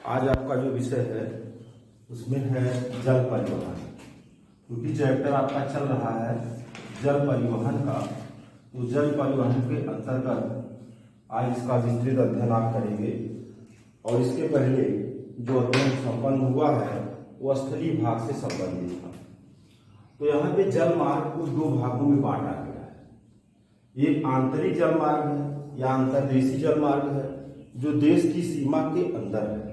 आज आपका जो विषय है उसमें है जल परिवहन। क्योंकि चैप्टर आपका चल रहा है जल परिवहन का, तो जल परिवहन के अंतर्गत आज इसका विस्तृत अध्ययन आप करेंगे। और इसके पहले जो अध्ययन संपन्न हुआ है वो स्थलीय भाग से संबंधित था। तो यहाँ पे जल मार्ग को दो भागों में बांटा गया है। एक आंतरिक जल मार्ग है या अंतर्देशीय जल मार्ग है जो देश की सीमा के अंदर है,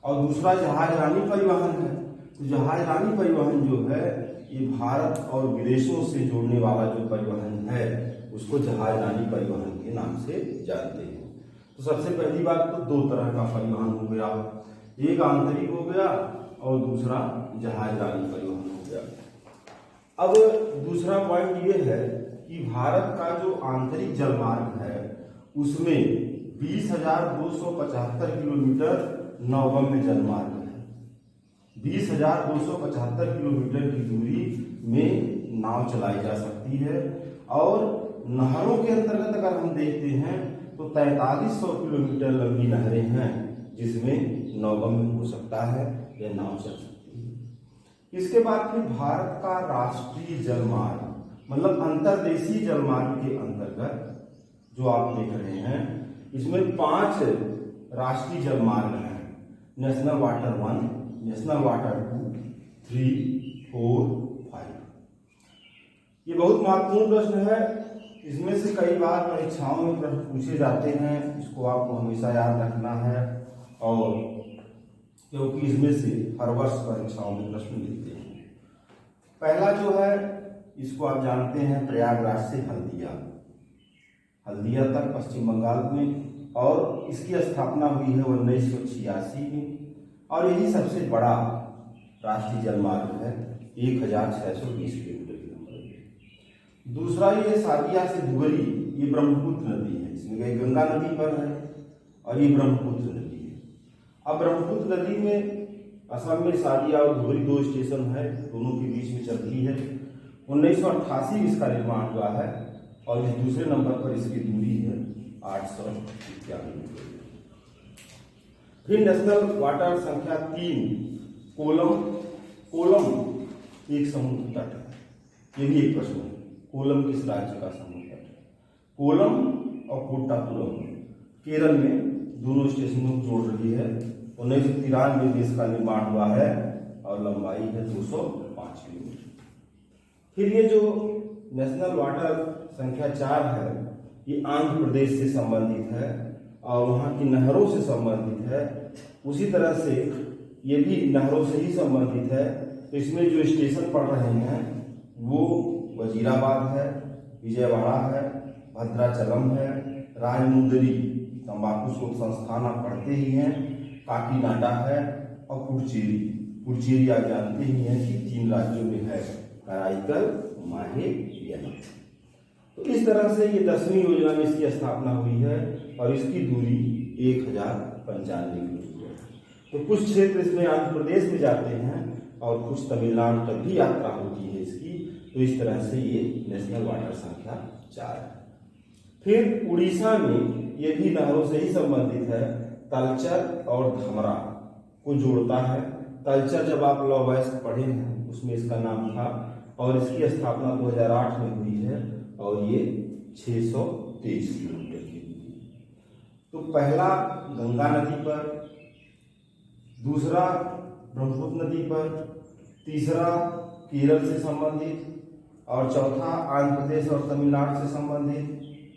और दूसरा जहाजरानी परिवहन है। तो जहाजरानी परिवहन जो है ये भारत और विदेशों से जोड़ने वाला जो परिवहन है उसको जहाजरानी परिवहन के नाम से जानते हैं। तो सबसे पहली बात तो दो तरह का परिवहन हो गया, एक आंतरिक हो गया और दूसरा जहाजरानी परिवहन हो गया। अब दूसरा पॉइंट ये है कि भारत का जो आंतरिक जलमार्ग है उसमें 20,275 किलोमीटर नौगम्य जलमार्ग है। 20,275 किलोमीटर की दूरी में नाव चलाई जा सकती है, और नहरों के अंतर्गत अगर हम देखते हैं तो 4300 किलोमीटर लंबी नहरें हैं जिसमें नौगम्य हो सकता है या नाव चल सकती है। इसके बाद फिर भारत का राष्ट्रीय जलमार्ग मतलब अंतर्देशीय जलमार्ग के अंतर्गत जो आप देख रहे हैं इसमें 5 राष्ट्रीय जलमार्ग हैं। National water 1, national water 2, 3, 4, 5। ये बहुत महत्वपूर्ण प्रश्न है। इसमें से कई बार परीक्षाओं में प्रश्न पूछे जाते हैं, इसको आपको हमेशा याद रखना है। और क्योंकि इसमें से हर वर्ष परीक्षाओं में प्रश्न मिलते हैं। पहला जो है इसको आप जानते हैं प्रयागराज से हल्दिया तक पश्चिम बंगाल में, और इसकी स्थापना हुई है 1986 में, और यही सबसे बड़ा राष्ट्रीय जलमार्ग है 1620 किलोमीटर की लंबाई। दूसरा ये सादिया से धुबरी, ये ब्रह्मपुत्र नदी है, इसमें गई गंगा नदी पर है और ये ब्रह्मपुत्र नदी है। अब ब्रह्मपुत्र नदी में असम में सादिया और धुबरी 2 स्टेशन है, दोनों के बीच में चलती है। 1988 में इसका निर्माण हुआ है और इस दूसरे नंबर पर इसकी दूरी है 891 मीटर। फिर नेशनल वाटर संख्या 3 कोलम एक समुद्र तट है। ये भी एक प्रश्न है, कोलम किस राज्य का समुद्र तट है? कोलम और कोट्टापुरम केरल में दोनों स्टेशनों को जोड़ रही है। 1993 में इसका निर्माण हुआ है और लंबाई है 205 किलोमीटर। फिर ये जो नेशनल वाटर संख्या 4 है ये आंध्र प्रदेश से संबंधित है और वहाँ की नहरों से संबंधित है। उसी तरह से ये भी नहरों से ही संबंधित है। तो इसमें जो स्टेशन पड़ रहे हैं वो वजीराबाद है, विजयवाड़ा है, भद्राचलम है, राजमुंदरी तंबाकू शोध संस्थान आप पढ़ते ही हैं, काकीनाडा है और पुडुचेरी आप जानते ही हैं कि 3 राज्यों में है, कराईकल, माहे, वियना। तो इस तरह से ये 10वीं योजना में इसकी स्थापना हुई है और इसकी दूरी 1095 किलोमीटर है। तो कुछ क्षेत्र इसमें आंध्र प्रदेश में जाते हैं और कुछ तमिलनाडु तक भी यात्रा होती है इसकी। तो इस तरह से ये नेशनल वाटर संख्या 4 है। फिर उड़ीसा में ये भी नहरों से ही संबंधित है, तलचर और धमरा को जोड़ता है। तलचर जब आप लॉ वयस्क पढ़े हैं उसमें इसका नाम था, और इसकी स्थापना 2008 में हुई है और ये 623 किलोमीटर की दूरी। तो पहला गंगा नदी पर, दूसरा ब्रह्मपुत्र नदी पर, तीसरा केरल से संबंधित, और चौथा आंध्र प्रदेश और तमिलनाडु से संबंधित,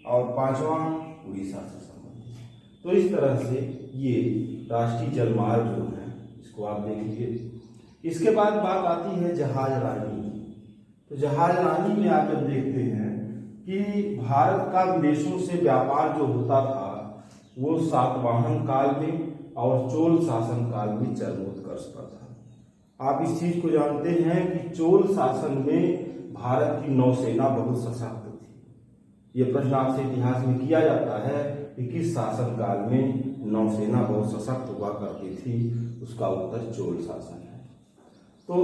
और 5वां उड़ीसा से संबंधित। तो इस तरह से ये राष्ट्रीय जलमार्ग जो है इसको आप देखिए। इसके बाद बात आती है जहाजरानी। तो जहाजरानी में आप जब देखते हैं कि भारत का विदेशों से व्यापार जो होता था वो सातवाहन काल में और चोल शासन काल में चरमोत्कर्ष पर था। आप इस चीज को जानते हैं कि चोल शासन में भारत की नौसेना बहुत सशक्त थी। ये प्रश्न आपसे इतिहास में किया जाता है कि किस शासन काल में नौसेना बहुत सशक्त हुआ करती थी, उसका उत्तर चोल शासन है। तो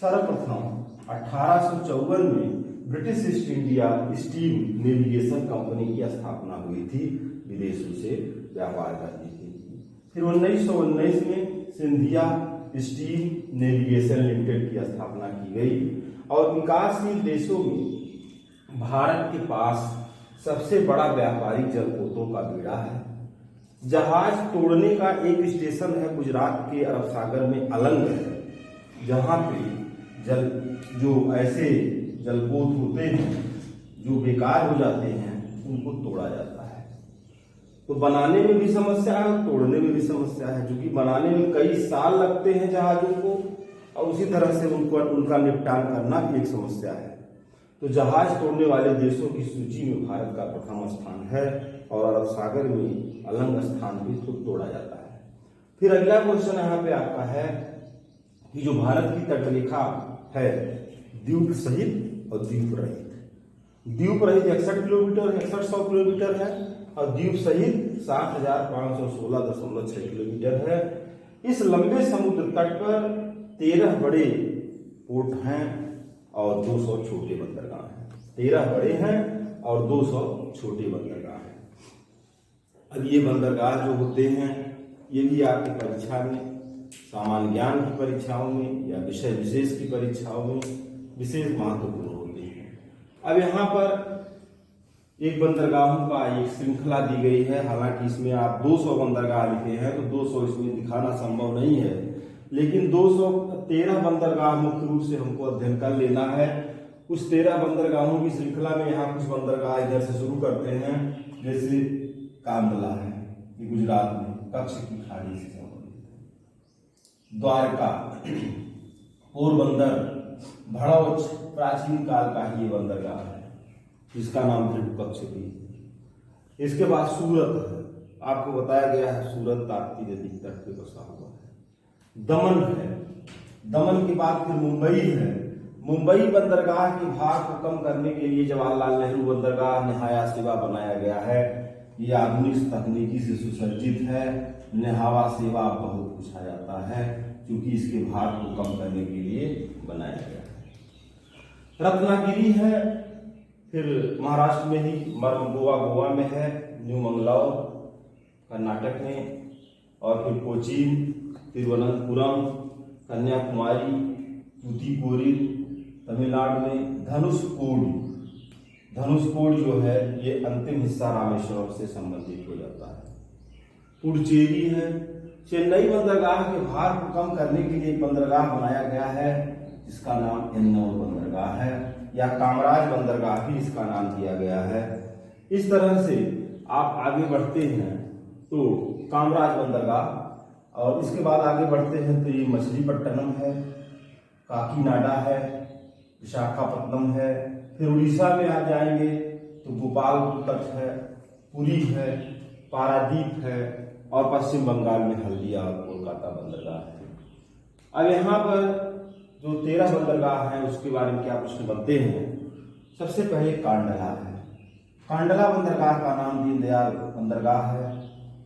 सर्वप्रथम 1854 में British east India steam navigation company की स्थापना हुई थी विदेशों से व्यापार करने के लिए। फिर 1919 में सिंधिया स्टील नेविगेशन लिमिटेड की स्थापना की गई। और विकासशील देशों में भारत के पास सबसे बड़ा व्यापारिक जलपोतों का बेड़ा है। जहाज तोड़ने का एक स्टेशन है गुजरात के अरब सागर में अलंग है, जहाँ पे जो ऐसे जलपोत होते हैं जो बेकार हो जाते हैं उनको तोड़ा जाता है। तो बनाने में भी समस्या है और तोड़ने में भी समस्या है, क्योंकि बनाने में कई साल लगते हैं जहाजों को, और उसी तरह से उनका निपटान करना एक समस्या है। तो जहाज तोड़ने वाले देशों की सूची में भारत का प्रथम स्थान है और अरब सागर में अलंग स्थान भी खुद तोड़ा जाता है। फिर अगला क्वेश्चन यहाँ पे आपका है कि जो भारत की तटरेखा है द्वीप सहित और द्वीप रहित। द्वीप रहित 61 किलोमीटर 6100 किलोमीटर है और द्वीप सहित 7516.6 किलोमीटर है। इस लंबे समुद्र तट पर 13 बड़े पोर्ट हैं और 200 छोटे बंदरगाह हैं। 13 बड़े हैं और 200 छोटे बंदरगाह हैं। अब ये बंदरगाह जो होते हैं ये भी आपकी परीक्षा में, सामान्य ज्ञान की परीक्षाओं में या विषय विशेष की परीक्षाओं में विशेष महत्वपूर्ण होते हैं। अब यहाँ पर एक बंदरगाहों का एक श्रृंखला दी गई है। हालांकि इसमें आप 200 बंदरगाह लिखे हैं तो 200 इसमें दिखाना संभव नहीं है, लेकिन 213 बंदरगाह मुख्य रूप से हमको अध्ययन कर लेना है। उस 13 बंदरगाहों की श्रृंखला में यहाँ कुछ बंदरगाह इधर से शुरू करते हैं, जैसे कांडला है ये गुजरात में कच्छ की खाड़ी से संबंधित है। द्वारका, पोरबंदर, भड़ौच प्राचीन काल का ही ये बंदरगाह है जिसका नाम कच्छ भी है। इसके बाद सूरत है, आपको बताया गया है सूरत ताप्ती नदी तट पे बसा हुआ है। दमन है, दमन के बाद फिर मुंबई है। मुंबई बंदरगाह के भार को कम करने के लिए जवाहरलाल नेहरू बंदरगाह निहाया सेवा बनाया गया है। ये आधुनिक तकनीकी से सुसज्जित है। निहावा सेवा बहुत पूछा जाता है क्योंकि इसके भार को कम करने के लिए बनाया गया है। रत्नागिरी है, फिर महाराष्ट्र में ही गोवा में है, न्यू मंगलौर कर्नाटक में, और फिर कोचीन, तिरुवनंतपुरम, कन्याकुमारी, तूतीकोरिन तमिलनाडु में। धनुषकोड जो है ये अंतिम हिस्सा रामेश्वरम से संबंधित हो जाता है। पुडुचेरी है। चेन्नई बंदरगाह के भार को कम करने के लिए एक बंदरगाह बनाया गया है जिसका नाम एन्नौर बंदरगाह है, या कामराज बंदरगाह भी इसका नाम दिया गया है। इस तरह से आप आगे बढ़ते हैं तो कामराज बंदरगाह, और इसके बाद आगे बढ़ते हैं तो ये मछलीपट्टनम है, काकीनाडा है, विशाखापत्तनम है। फिर उड़ीसा में आ जाएंगे तो गोपालपुर तट है, पुरी है, पारादीप है, और पश्चिम बंगाल में हल्दिया और कोलकाता बंदरगाह है। अब यहाँ पर जो 13 बंदरगाह हैं उसके बारे में क्या प्रश्न बनते हैं। सबसे पहले कांडला है। कांडला बंदरगाह का नाम दीनदयाल बंदरगाह है,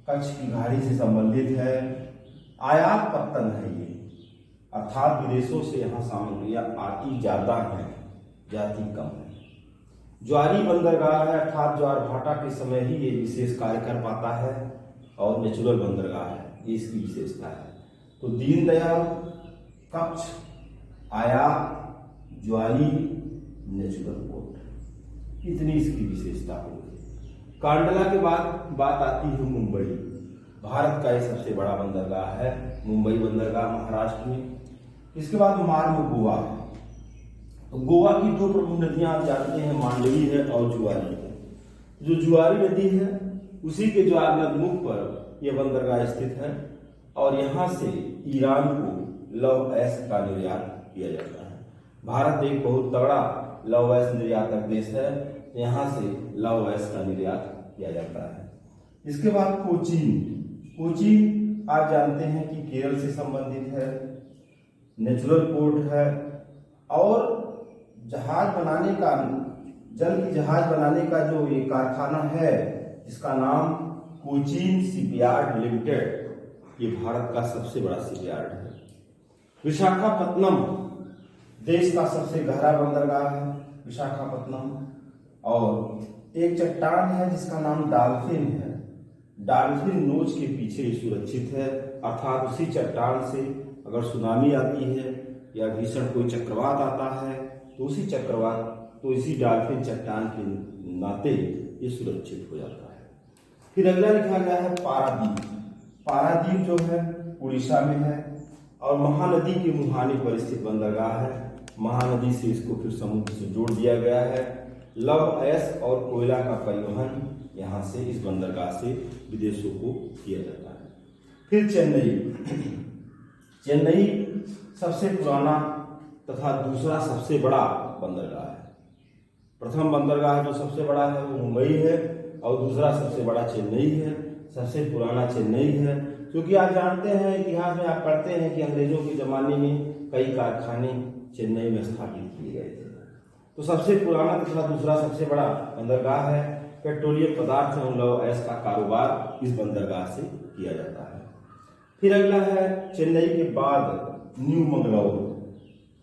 कच्छ की घाटी से संबंधित है। आयात पत्तन है ये, अर्थात विदेशों से यहाँ सामग्रियां आती ज्यादा हैं, जाती कम है। ज्वारी बंदरगाह है, अर्थात ज्वार भाटा के समय ही ये विशेष कार्य कर पाता है, और नेचुरल बंदरगाह है, ये इसकी विशेषता है। तो दीनदयाल, कच्छ, आयात, ज्वारी, नेचुरल पोर्ट, इतनी इसकी विशेषता होगी। कांडला के बाद बात आती है मुंबई। भारत का ये सबसे बड़ा बंदरगाह है, मुंबई बंदरगाह महाराष्ट्र में। इसके बाद मार्ग गोवा है। तो गोवा की दो प्रमुख नदियां आप जानते हैं, मांडवी है और जुआरी है। जो जुआरी नदी है उसी के ज्वार नदमुख पर यह बंदरगाह स्थित है, और यहाँ से ईरान को लौह अयस्क का निर्यात किया जाता है। भारत एक बहुत तगड़ा लौह अयस्क निर्यातक देश है, यहाँ से लौह अयस्क का निर्यात किया जाता है। इसके बाद कोचीन आप जानते हैं कि केरल से संबंधित है, नेचुरल पोर्ट है, और जहाज बनाने का, जल की जहाज बनाने का जो ये कारखाना है जिसका नाम कोचीन शिपयार्ड लिमिटेड, ये भारत का सबसे बड़ा शिपयार्ड है। विशाखापत्तनम देश का सबसे गहरा बंदरगाह है विशाखापत्तनम, और एक चट्टान है जिसका नाम डॉल्फिन है, डाल्फिन नोच के पीछे सुरक्षित है, अर्थात उसी चट्टान से अगर सुनामी आती है या भीषण कोई चक्रवात आता है तो इसी डाल्फिन चट्टान के नाते ये सुरक्षित हो जाता है। फिर अगला लिखा गया है पारादीप। पारादीप जो है उड़ीसा में है और महानदी के मुहाने पर स्थित बंदरगाह है। महानदी से इसको फिर समुद्र से जोड़ दिया गया है। लव, अयस्क और कोयला का परिवहन यहाँ से इस बंदरगाह से विदेशों को किया जाता है। फिर चेन्नई सबसे पुराना तथा दूसरा सबसे बड़ा बंदरगाह है। प्रथम बंदरगाह जो सबसे बड़ा है वो मुंबई है और दूसरा सबसे बड़ा चेन्नई है। सबसे पुराना चेन्नई है, क्योंकि आप जानते हैं, इतिहास में आप पढ़ते हैं कि अंग्रेजों के ज़माने में कई कारखाने चेन्नई में स्थापित किए गए थे। तो सबसे पुराना तथा दूसरा सबसे बड़ा बंदरगाह है। पेट्रोलियम पदार्थ एवं लौह अयस्क का कारोबार इस बंदरगाह से किया जाता है। फिर अगला है चेन्नई के बाद न्यू मंगलौर।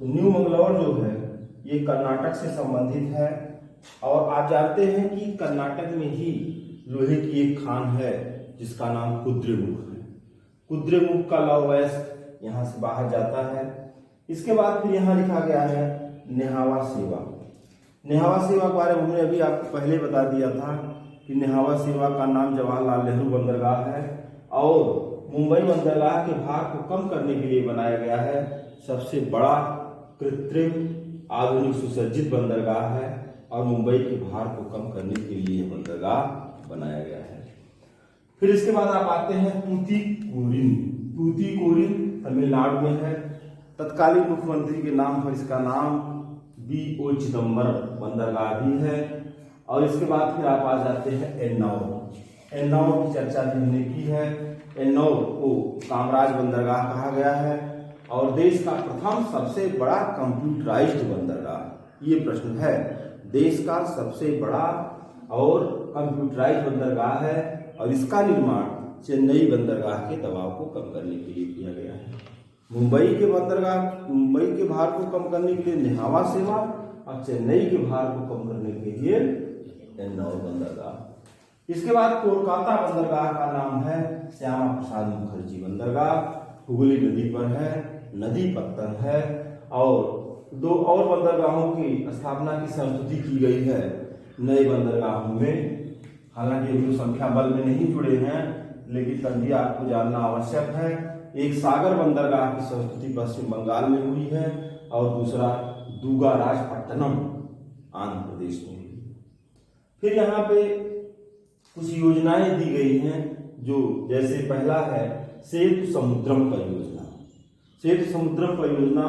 तो न्यू मंगलौर जो है ये कर्नाटक से संबंधित है और आप जानते हैं कि कर्नाटक में ही लोहे की एक खान है जिसका नाम कुद्रेमुख है। कुद्रेमुख का लौह अयस्क यहाँ से बाहर जाता है। इसके बाद फिर यहाँ लिखा गया है नेहावा सेवा। नेहावा सेवा के बारे में हमने अभी आपको पहले बता दिया था कि नेहावा सेवा का नाम जवाहरलाल नेहरू बंदरगाह है और मुंबई बंदरगाह के भार को कम करने के लिए बनाया गया है। सबसे बड़ा कृत्रिम आधुनिक सुसज्जित बंदरगाह है और मुंबई के भार को कम करने के लिए बंदरगाह बनाया गया है। फिर इसके बाद आप आते हैं तूतीकोरिन। तूतीकोरिन तमिलनाडु में है। तत्कालीन मुख्यमंत्री के नाम पर इसका नाम B.O. चिदम्बरम बंदरगाह भी है। और इसके बाद फिर आप आ जाते हैं एन्नौर। एन्नौर की चर्चा भी हमने की है। एन्नौर को कामराज बंदरगाह कहा गया है और देश का प्रथम सबसे बड़ा कंप्यूटराइज्ड बंदरगाह। ये प्रश्न है, देश का सबसे बड़ा और कंप्यूटराइज्ड बंदरगाह है और इसका निर्माण चेन्नई बंदरगाह के दबाव को कम करने के लिए किया गया है। मुंबई के भार को कम करने के लिए नेहावा सेवा और चेन्नई के भार को कम करने के लिए एन्नौर बंदरगाह। इसके बाद कोलकाता बंदरगाह का नाम है श्यामा प्रसाद मुखर्जी बंदरगाह। हुगली नदी पर है, नदी पत्तन है और दो और बंदरगाहों की स्थापना की संस्तुति की गई है नए बंदरगाहों में। हालांकि अभी संख्या बल में नहीं जुड़े हैं, लेकिन तभी आपको जानना आवश्यक है। एक सागर बंदरगाह की संस्तुति पश्चिम बंगाल में हुई है और दूसरा दुगाराजपट्टनम आंध्र प्रदेश में हुई। फिर यहाँ पे कुछ योजनाएं दी गई हैं, जो जैसे पहला है सेतु समुद्रम परियोजना। सेतु समुद्रम परियोजना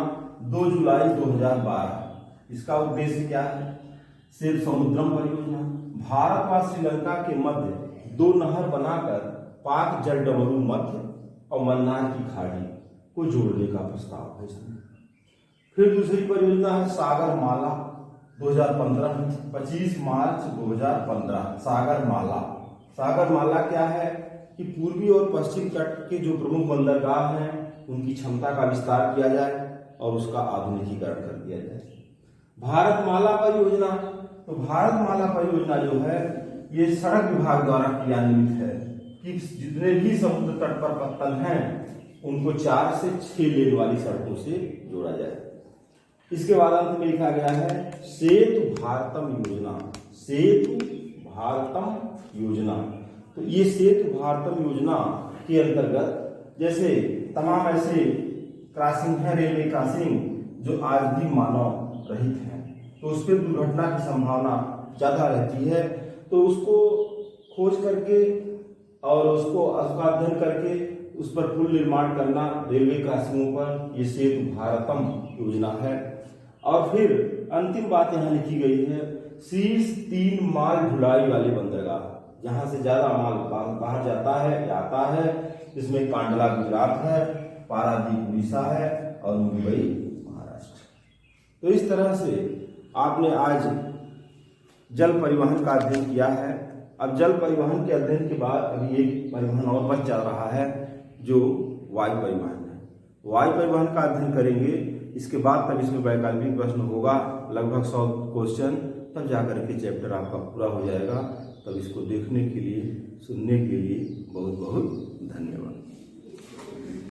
2 जुलाई 2012। इसका उद्देश्य क्या है? सेतु समुद्रम परियोजना भारत व श्रीलंका के मध्य 2 नहर बनाकर पाक जलडमरू मध्य और मन्नार की खाड़ी को जोड़ने का प्रस्ताव है इसमें। फिर दूसरी परियोजना है सागर माला 2015, 25 मार्च 2015। सागर माला। सागर माला क्या है कि पूर्वी और पश्चिम तट के जो प्रमुख बंदरगाह हैं उनकी क्षमता का विस्तार किया जाए और उसका आधुनिकीकरण कर दिया जाए। भारतमाला परियोजना, तो भारतमाला परियोजना जो है ये सड़क विभाग द्वारा क्रियान्वित है कि जितने भी समुद्र तट पर पत्तन हैं उनको 4 से 6 लेन वाली सड़कों से जोड़ा जाए। इसके बाद अंत में लिखा गया है सेतु भारतम योजना। सेतु भारतम योजना, तो ये सेतु भारतम योजना के अंतर्गत जैसे तमाम ऐसे क्रॉसिंग है, रेलवे क्रॉसिंग जो आज भी मानव रहित हैं, तो उस पर दुर्घटना की संभावना ज़्यादा रहती है। तो उसको खोज करके और उसका अध्ययन करके उस पर पुल निर्माण करना रेलवे क्रॉसिंगों पर, ये सेतु भारतम योजना है। और फिर अंतिम बात यहाँ लिखी गई है शीर्ष 3 माल ढुलाई वाले बंदरगाह, जहाँ से ज़्यादा माल बाहर जाता है या आता है। इसमें कांडला गुजरात है, पारादीप उड़ीसा है और मुंबई महाराष्ट्र। तो इस तरह से आपने आज जल परिवहन का अध्ययन किया है। अब जल परिवहन के अध्ययन के बाद अभी एक परिवहन और बच चल रहा है जो वायु परिवहन है। वायु परिवहन का अध्ययन करेंगे, इसके बाद तब इसमें वैकल्पिक प्रश्न होगा लगभग 100 क्वेश्चन, तब जाकर के चैप्टर आपका पूरा हो जाएगा। तब इसको देखने के लिए, सुनने के लिए बहुत बहुत धन्यवाद।